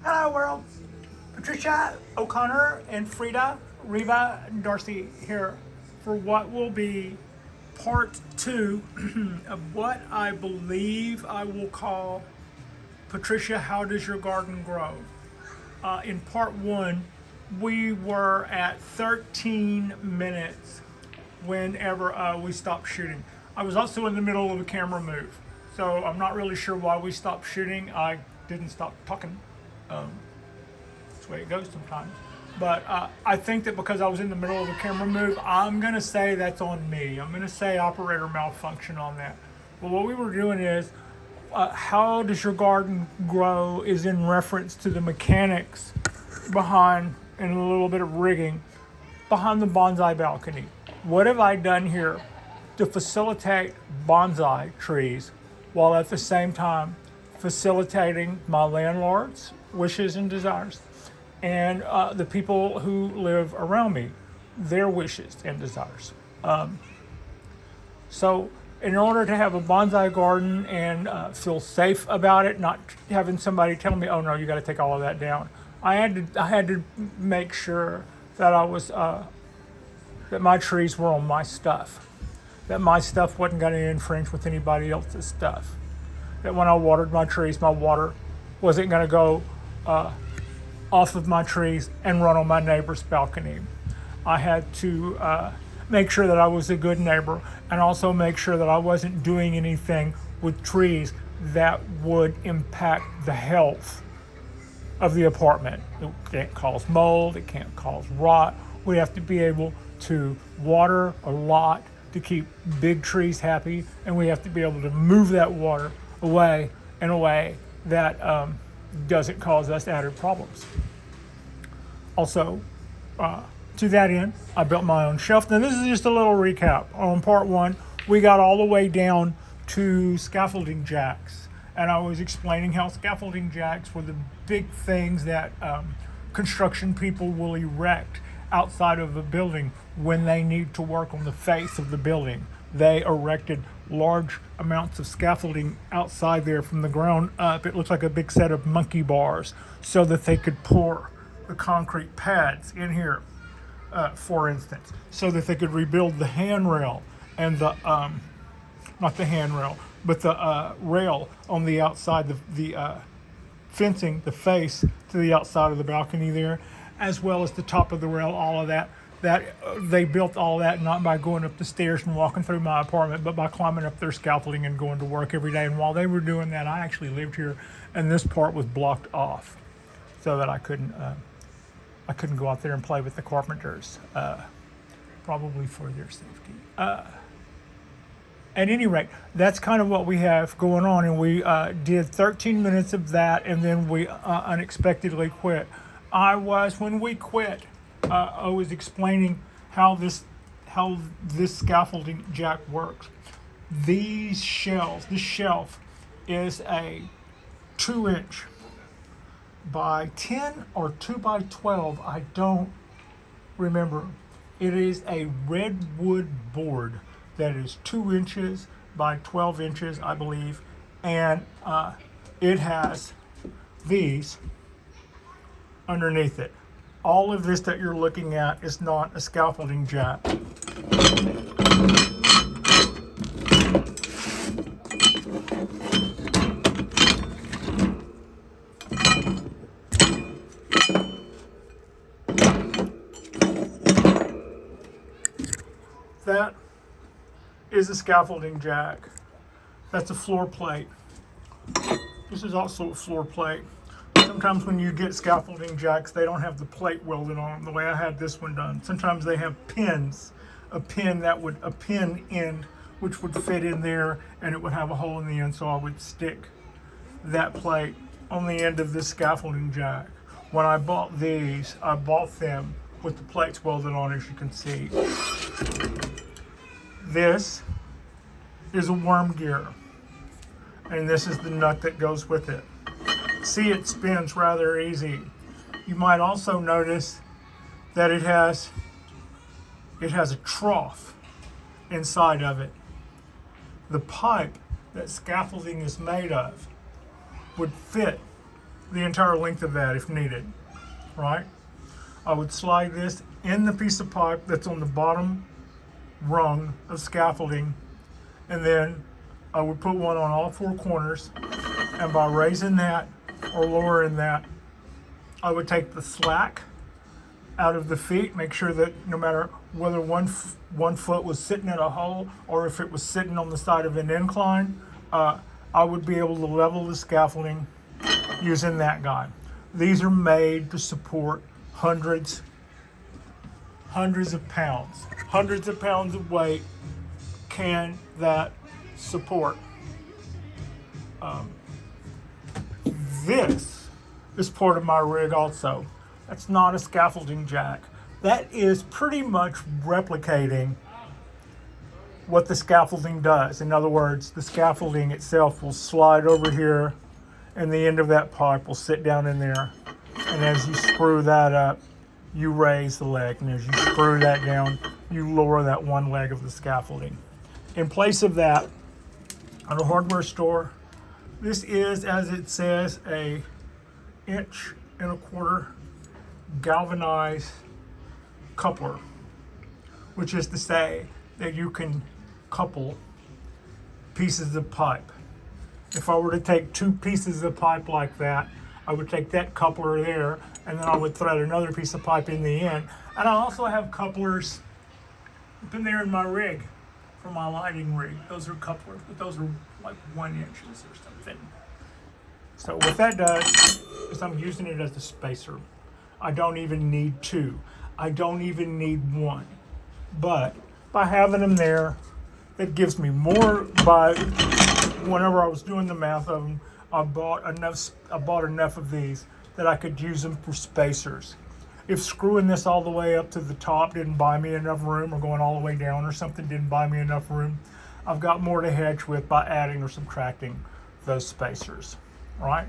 Hello world, Patricia O'Connor and Reva and Darcy here for what will be part 2 of what I believe I will call Patricia, How Does Your Garden Grow? In part 1, we were at 13 minutes whenever we stopped shooting. I was also in the middle of a camera move, so I'm not really sure why we stopped shooting. I didn't stop talking. That's the way it goes sometimes. But I think that because I was in the middle of a camera move, I'm going to say that's on me. I'm going to say operator malfunction on that. But what we were doing is, how does your garden grow is in reference to the mechanics behind and a little bit of rigging behind the bonsai balcony. What have I done here to facilitate bonsai trees while at the same time facilitating my landlord's wishes and desires and the people who live around me, their wishes and desires. So in order to have a bonsai garden and feel safe about it, not having somebody tell me, oh no, you got to take all of that down, I had to make sure that I was that my trees were on my stuff, that my stuff wasn't going to infringe with anybody else's stuff, that when I watered my trees, my water wasn't going to go off of my trees and run on my neighbor's balcony. I had to make sure that I was a good neighbor and also make sure that I wasn't doing anything with trees that would impact the health of the apartment. It can't cause mold, it can't cause rot. We have to be able to water a lot to keep big trees happy, and we have to be able to move that water away in a way that doesn't cause us added problems. Also, to that end, I built my own shelf. Now this is just a little recap. On part 1, we got all the way down to scaffolding jacks. And I was explaining how scaffolding jacks were the big things that construction people will erect outside of a building when they need to work on the face of the building. They erected large amounts of scaffolding outside there from the ground up. It looks like a big set of monkey bars so that they could pour the concrete pads in here, for instance, so that they could rebuild the handrail and the, not the handrail, but the rail on the outside, the fencing, the face to the outside of the balcony there, as well as the top of the rail, all of that. They built all that not by going up the stairs and walking through my apartment, but by climbing up their scaffolding and going to work every day. And while they were doing that, I actually lived here, and this part was blocked off so that I couldn't go out there and play with the carpenters, probably for their safety. At any rate, that's kind of what we have going on, and we did 13 minutes of that, and then we unexpectedly quit. When we quit, I was explaining how this scaffolding jack works. This shelf is a 2-inch by 10 or 2 by 12, I don't remember. It is a redwood board that is 2 inches by 12 inches, I believe, and it has these underneath it. All of this that you're looking at is not a scaffolding jack. That is a scaffolding jack. That's a floor plate. This is also a floor plate. Sometimes when you get scaffolding jacks, they don't have the plate welded on them the way I had this one done. Sometimes they have pins, a pin end, which would fit in there, and it would have a hole in the end, so I would stick that plate on the end of this scaffolding jack. When I bought these, I bought them with the plates welded on, as you can see. This is a worm gear, and this is the nut that goes with it. See, it spins rather easy. You might also notice that it has a trough inside of it. The pipe that scaffolding is made of would fit the entire length of that if needed, right? I would slide this in the piece of pipe that's on the bottom rung of scaffolding, and then I would put one on all four corners, and by raising that or lowering that, I would take the slack out of the feet, make sure that no matter whether one foot was sitting in a hole or if it was sitting on the side of an incline, I would be able to level the scaffolding using that guy. These are made to support hundreds of pounds of weight can that support. This is part of my rig also. That's not a scaffolding jack. That is pretty much replicating what the scaffolding does. In other words, the scaffolding itself will slide over here and the end of that pipe will sit down in there. And as you screw that up, you raise the leg. And as you screw that down, you lower that one leg of the scaffolding. In place of that, at a hardware store, this is, as it says, a 1.25" galvanized coupler, which is to say that you can couple pieces of pipe. If I were to take two pieces of pipe like that, I would take that coupler there, and then I would thread another piece of pipe in the end. And I also have couplers up in there in my rig for my lighting rig. Those are couplers, but those are like 1 inch or something. So what that does is I'm using it as a spacer. I don't even need two. I don't even need one. But by having them there, it gives me more. By whenever I was doing the math of them, I bought enough of these that I could use them for spacers. If screwing this all the way up to the top didn't buy me enough room, or going all the way down or something didn't buy me enough room, I've got more to hedge with by adding or subtracting those spacers, right?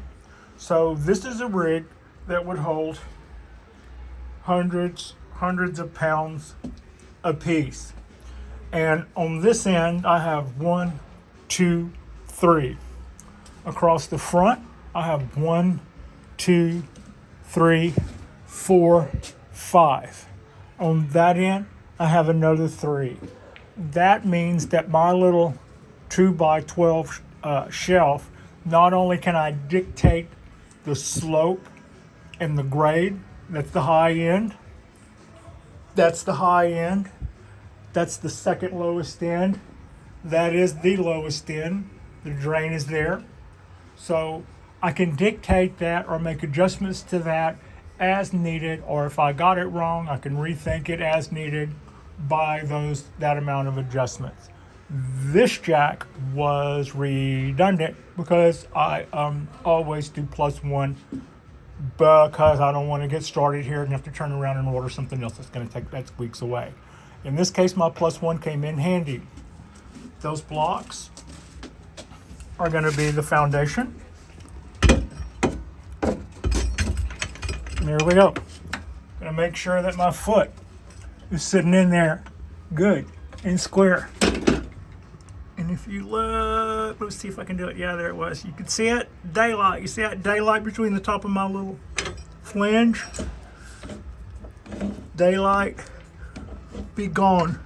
So this is a rig that would hold hundreds of pounds a piece. And on this end, I have 1, 2, 3. Across the front, I have 1, 2, 3, 4, 5. On that end, I have another 3. That means that my little 2x12 shelf, not only can I dictate the slope and the grade, that's the high end, that's the high end, that's the second lowest end, that is the lowest end, the drain is there. So I can dictate that or make adjustments to that as needed, or if I got it wrong, I can rethink it as needed by that amount of adjustments. This jack was redundant because I always do +1 because I don't want to get started here and have to turn around and order something else that's weeks away. In this case, my +1 came in handy. Those blocks are going to be the foundation. And there we go. Going to make sure that my foot is sitting in there good and square. And if you look, let's see if I can do it. Yeah, there it was. You can see it, daylight. You see that daylight between the top of my little flange? Daylight, be gone.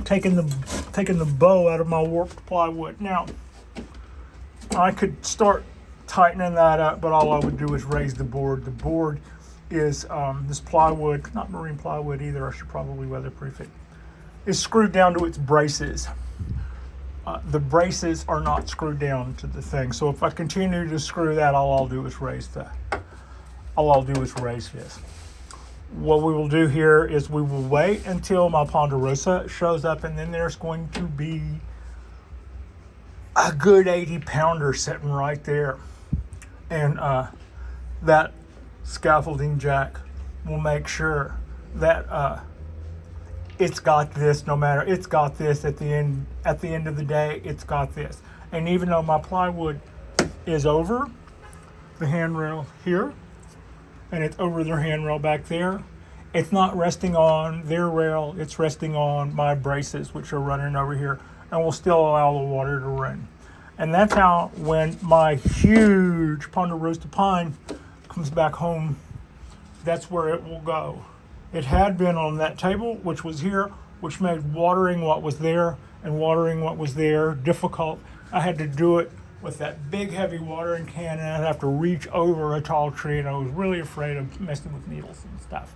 Taking the bow out of my warped plywood. Now, I could start tightening that up, but all I would do is raise the board. The board is this plywood, not marine plywood either. I should probably weatherproof it. It's screwed down to its braces. The braces are not screwed down to the thing. So if I continue to screw that, all I'll do is raise this. What we will do here is we will wait until my Ponderosa shows up, and then there's going to be a good 80-pounder sitting right there. And that scaffolding jack will make sure that it's got this. No matter, it's got this at the end of the day. It's got this. And even though my plywood is over the handrail here, and it's over their handrail back there, it's not resting on their rail. It's resting on my braces, which are running over here, and will still allow the water to run. And that's how, when my huge Ponderosa pine comes back home, that's where it will go. It had been on that table, which was here, which made watering what was there and watering what was there difficult. I had to do it with that big heavy watering can, and I'd have to reach over a tall tree, and I was really afraid of messing with needles and stuff.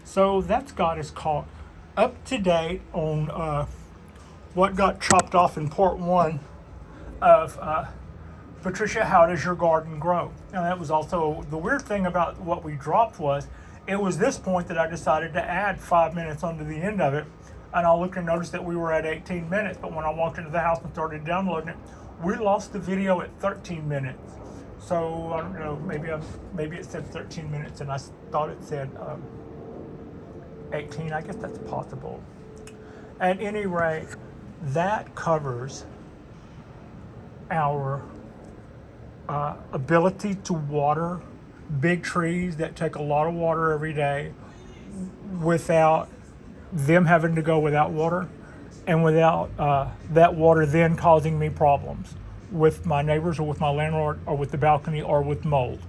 So that's got us caught up to date on what got chopped off in part one of Patricia, how does your garden grow? And that was also the weird thing about what we dropped. Was it was this point that I decided to add 5 minutes onto the end of it, and I looked and noticed that we were at 18 minutes, but when I walked into the house and started downloading it, we lost the video at 13 minutes. So I don't know, maybe it said 13 minutes and I thought it said 18. I guess that's possible. At any rate, that covers our ability to water big trees that take a lot of water every day without them having to go without water, and without that water then causing me problems with my neighbors or with my landlord or with the balcony or with mold.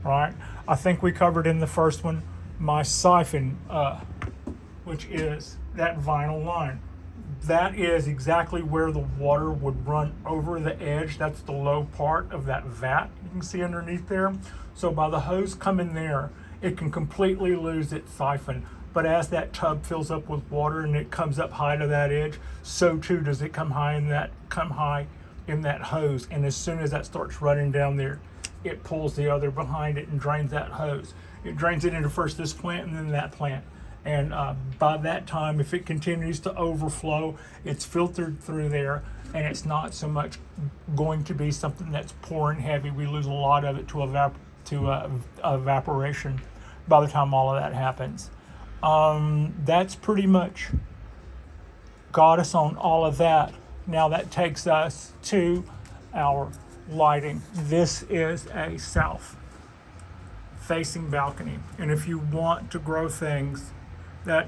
All right. I think we covered in the first one my siphon, which is that vinyl line. That is exactly where the water would run over the edge. That's the low part of that vat you can see underneath there. So by the hose coming there, it can completely lose its siphon. But as that tub fills up with water and it comes up high to that edge, so too does it come high in that hose. And as soon as that starts running down there, it pulls the other behind it and drains that hose. It drains it into first this plant and then that plant. And by that time, if it continues to overflow, it's filtered through there, and it's not so much going to be something that's pouring heavy. We lose a lot of it to evaporation by the time all of that happens. That's pretty much got us on all of that. Now that takes us to our lighting. This is a south-facing balcony, and if you want to grow things that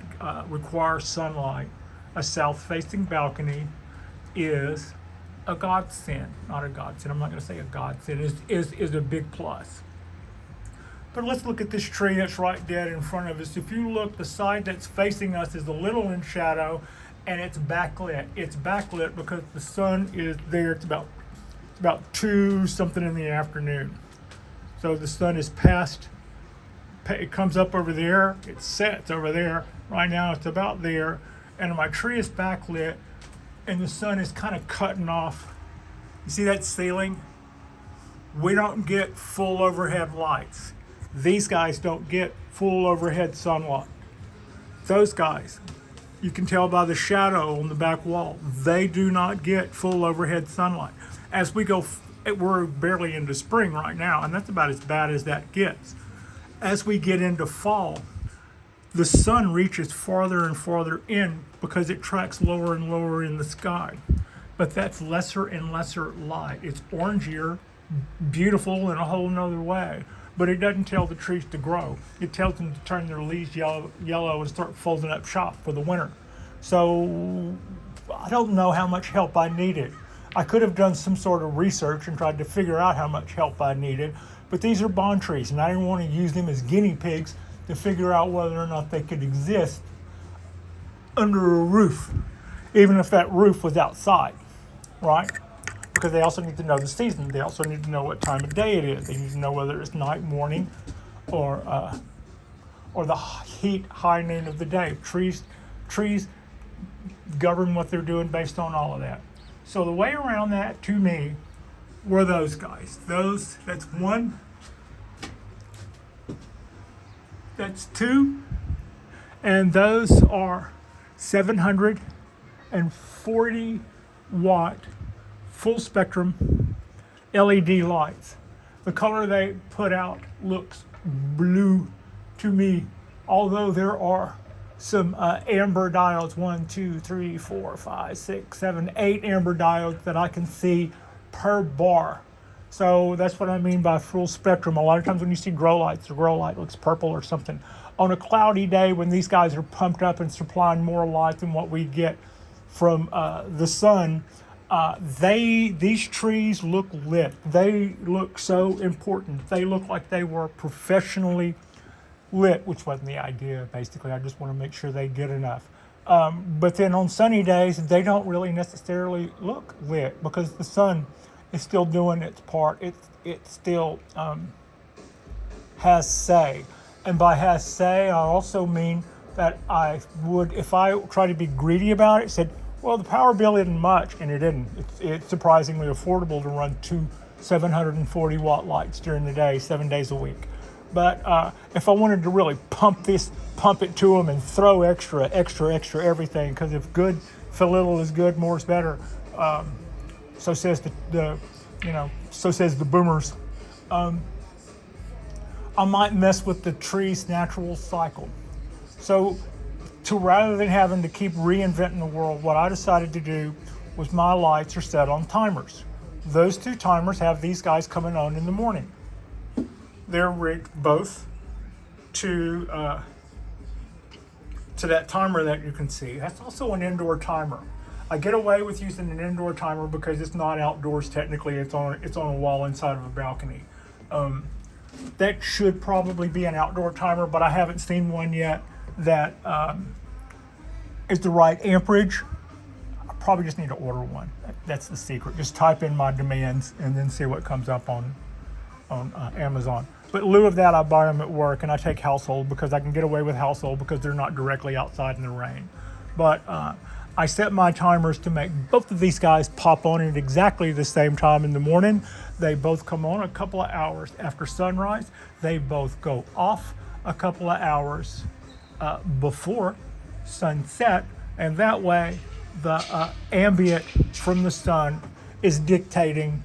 require sunlight, a south-facing balcony is a godsend. Not a godsend, I'm not going to say a godsend, is a big plus. But let's look at this tree that's right dead in front of us. If you look, the side that's facing us is a little in shadow, and it's backlit. It's backlit because the sun is there. It's about 2 something in the afternoon. So the sun is past. It comes up over there, it sets over there. Right now it's about there, and my tree is backlit, and the sun is kind of cutting off. You see that ceiling? We don't get full overhead lights. These guys don't get full overhead sunlight. Those guys, you can tell by the shadow on the back wall, they do not get full overhead sunlight. As we go, we're barely into spring right now, and that's about as bad as that gets. As we get into fall, the sun reaches farther and farther in because it tracks lower and lower in the sky. But that's lesser and lesser light. It's orangier, beautiful in a whole nother way. But it doesn't tell the trees to grow. It tells them to turn their leaves yellow and start folding up shop for the winter. So I don't know how much help I needed. I could have done some sort of research and tried to figure out how much help I needed. But these are bond trees, and I didn't want to use them as guinea pigs to figure out whether or not they could exist under a roof, even if that roof was outside, right? Because they also need to know the season. They also need to know what time of day it is. They need to know whether it's night, morning, or the heat, high noon of the day. Trees govern what they're doing based on all of that. So the way around that, to me, were those guys. That's one, that's two, and those are 740 watt full spectrum LED lights. The color they put out looks blue to me, although there are some amber diodes, 1, 2, 3, 4, 5, 6, 7, 8 amber diodes that I can see per bar. So that's what I mean by full spectrum. A lot of times when you see grow lights, the grow light looks purple or something. On a cloudy day when these guys are pumped up and supplying more light than what we get from the sun, these trees look lit. They look so important. They look like they were professionally lit, which wasn't the idea. Basically, I just want to make sure they get enough. But then on sunny days, they don't really necessarily look lit because the sun is still doing its part. It still has say, and by has say, I also mean that I would, if I try to be greedy about it, said, well, the power bill isn't much, and it isn't. It's surprisingly affordable to run two 740 watt lights during the day, 7 days a week. But if I wanted to really pump it to them and throw extra everything, because if a little is good, more is better. So says so says the boomers. I might mess with the tree's natural cycle. So, rather than having to keep reinventing the world, what I decided to do was my lights are set on timers. Those two timers have these guys coming on in the morning. They're rigged both to that timer that you can see. That's also an indoor timer. I get away with using an indoor timer because it's not outdoors technically. It's on a wall inside of a balcony. That should probably be an outdoor timer, but I haven't seen one yet that is the right amperage. I probably just need to order one. That's the secret. Just type in my demands and then see what comes up on Amazon. But in lieu of that, I buy them at work, and I take household because I can get away with household because they're not directly outside in the rain. But I set my timers to make both of these guys pop on at exactly the same time in the morning. They both come on a couple of hours after sunrise. They both go off a couple of hours before sunset, and that way the ambient from the sun is dictating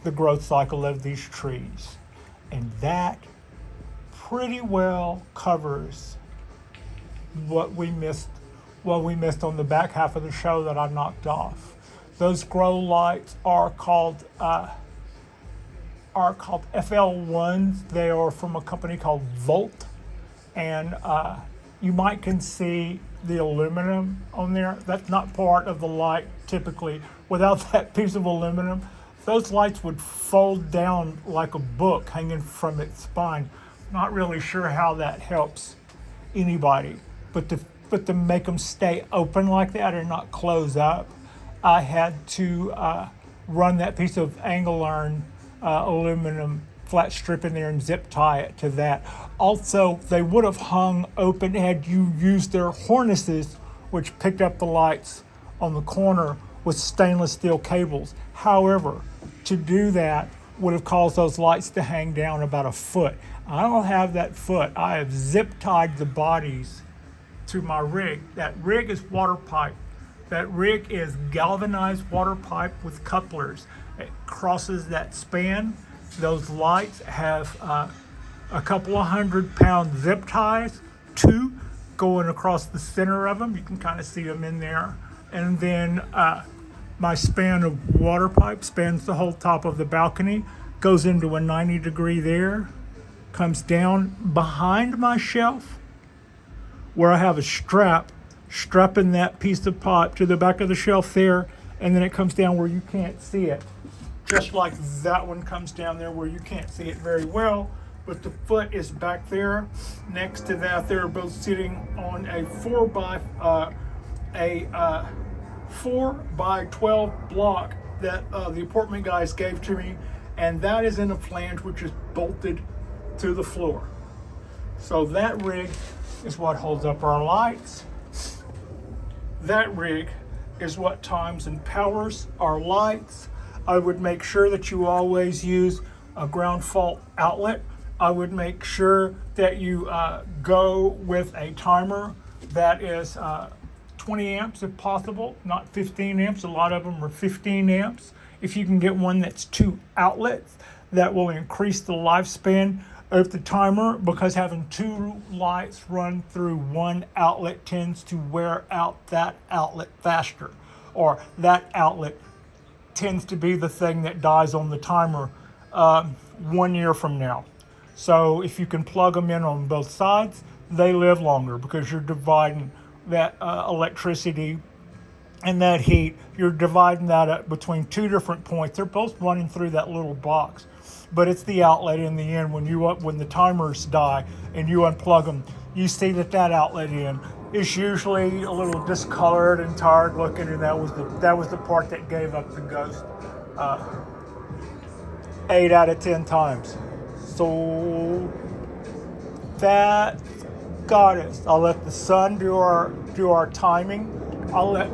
the growth cycle of these trees. And that pretty well covers what we missed on the back half of the show that I knocked off. Those grow lights are called FL1s. They are from a company called Volt, and you can see the aluminum on there. That's not part of the light typically. Without that piece of aluminum, those lights would fold down like a book hanging from its spine. Not really sure how that helps anybody, but to make them stay open like that and not close up, I had to run that piece of angle iron aluminum flat strip in there and zip tie it to that. Also, they would have hung open had you used their harnesses, which picked up the lights on the corner with stainless steel cables. However, to do that would have caused those lights to hang down about a foot. I don't have that foot. I have zip tied the bodies to my rig. That rig is water pipe. That rig is galvanized water pipe with couplers. It crosses that span. Those lights have a couple of 100-pound zip ties, two going across the center of them. You can kind of see them in there. And then my span of water pipe spans the whole top of the balcony, goes into a 90-degree there, comes down behind my shelf where I have a strapping that piece of pipe to the back of the shelf there, and then it comes down where you can't see it. Just like that one comes down there where you can't see it very well, but the foot is back there. Next to that, they're both sitting on a 4x12 block that the apartment guys gave to me, and that is in a flange which is bolted to the floor. So that rig is what holds up our lights. That rig is what times and powers our lights. I would make sure that you always use a ground fault outlet. I would make sure that you go with a timer that is 20 amps if possible, not 15 amps. A lot of them are 15 amps. If you can get one that's 2 outlets, that will increase the lifespan of the timer, because having 2 lights run through one outlet tends to wear out that outlet faster, or that outlet tends to be the thing that dies on the timer 1 year from now. So if you can plug them in on both sides, they live longer because you're dividing that electricity and that heat, you're dividing that up between two different points. They're both running through that little box, but it's the outlet in the end when the timers die and you unplug them. You see that outlet in is usually a little discolored and tired looking, and that was the part that gave up the ghost 8 out of 10 times. So that got us. I'll let the sun do our timing. I'll let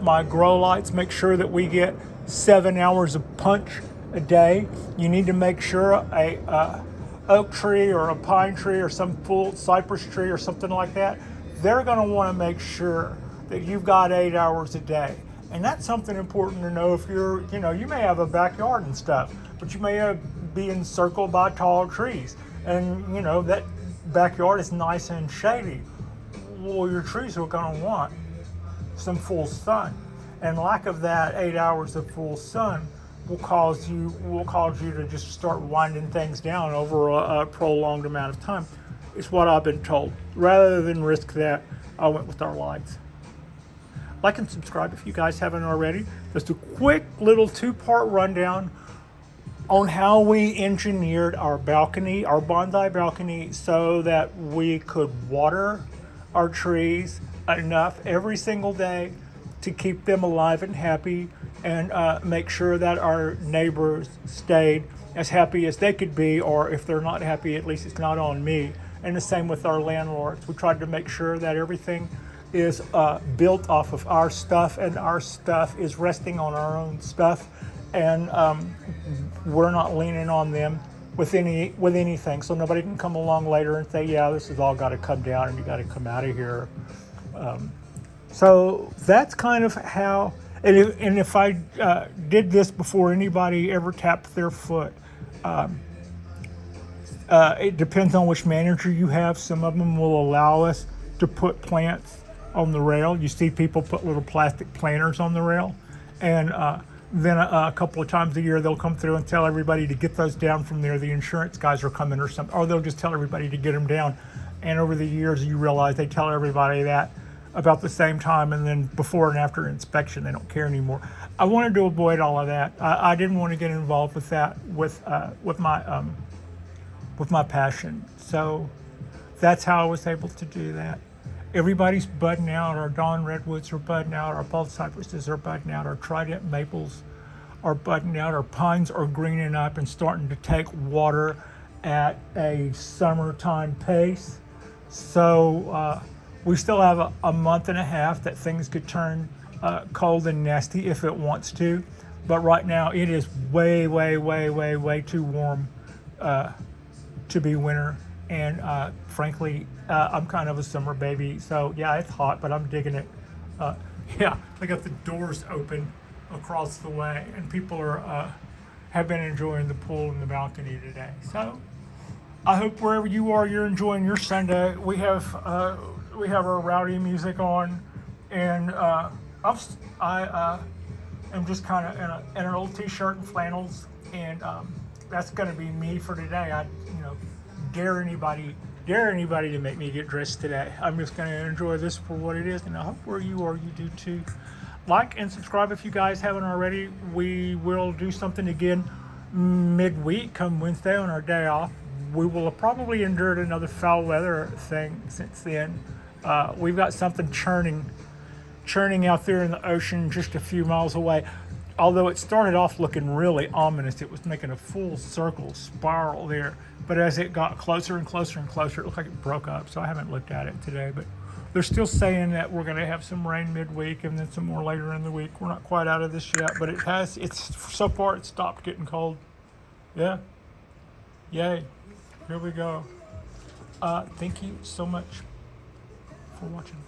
my grow lights make sure that we get 7 hours of punch a day. You need to make sure a oak tree or a pine tree or some full cypress tree or something like that, they're going to want to make sure that you've got 8 hours a day. And that's something important to know if you may have a backyard and stuff, but you may be encircled by tall trees. And, that backyard is nice and shady. Well, your trees are going to want some full sun. And lack of that 8 hours of full sun will cause you to just start winding things down over a prolonged amount of time. It's what I've been told. Rather than risk that, I went with our lights. Like and subscribe if you guys haven't already. Just a quick little 2-part rundown on how we engineered our balcony, our bonsai balcony, so that we could water our trees enough every single day to keep them alive and happy, and make sure that our neighbors stayed as happy as they could be, or if they're not happy, at least it's not on me. And the same with our landlords. We tried to make sure that everything is built off of our stuff, and our stuff is resting on our own stuff, and we're not leaning on them with anything, so nobody can come along later and say, yeah, this has all got to come down and you got to come out of here. So that's kind of how, and if I did this before anybody ever tapped their foot, it depends on which manager you have. Some of them will allow us to put plants on the rail. You see people put little plastic planters on the rail, and then a couple of times a year they'll come through and tell everybody to get those down from there. The insurance guys are coming or something, or they'll just tell everybody to get them down. And over the years, you realize they tell everybody that about the same time, and then before and after inspection, they don't care anymore. I wanted to avoid all of that. I didn't want to get involved with that with my passion. So that's how I was able to do that. Everybody's budding out. Our dawn redwoods are budding out. Our bald cypresses are budding out. Our trident maples are budding out. Our pines are greening up and starting to take water at a summertime pace. So we still have a month and a half that things could turn cold and nasty if it wants to. But right now it is way, way, way, way, way too warm to be winter. And frankly, I'm kind of a summer baby, so yeah, it's hot, but I'm digging it. Yeah, I got the doors open across the way, and people have been enjoying the pool and the balcony today. So I hope wherever you are, you're enjoying your Sunday. We have our rowdy music on, and I am just kind of in an old t-shirt and flannels, and that's going to be me for today. I dare anybody to make me get dressed today. I'm just going to enjoy this for what it is, and I hope where you are, you do too. Like and subscribe if you guys haven't already. We will do something again midweek, come Wednesday on our day off. We will have probably endured another foul weather thing since then. We've got something churning out there in the ocean just a few miles away. Although it started off looking really ominous, it was making a full circle spiral there. But as it got closer and closer and closer, it looked like it broke up. So I haven't looked at it today. But they're still saying that we're going to have some rain midweek and then some more later in the week. We're not quite out of this yet, but so far it's stopped getting cold. Yeah. Yay. Here we go. Thank you so much for watching.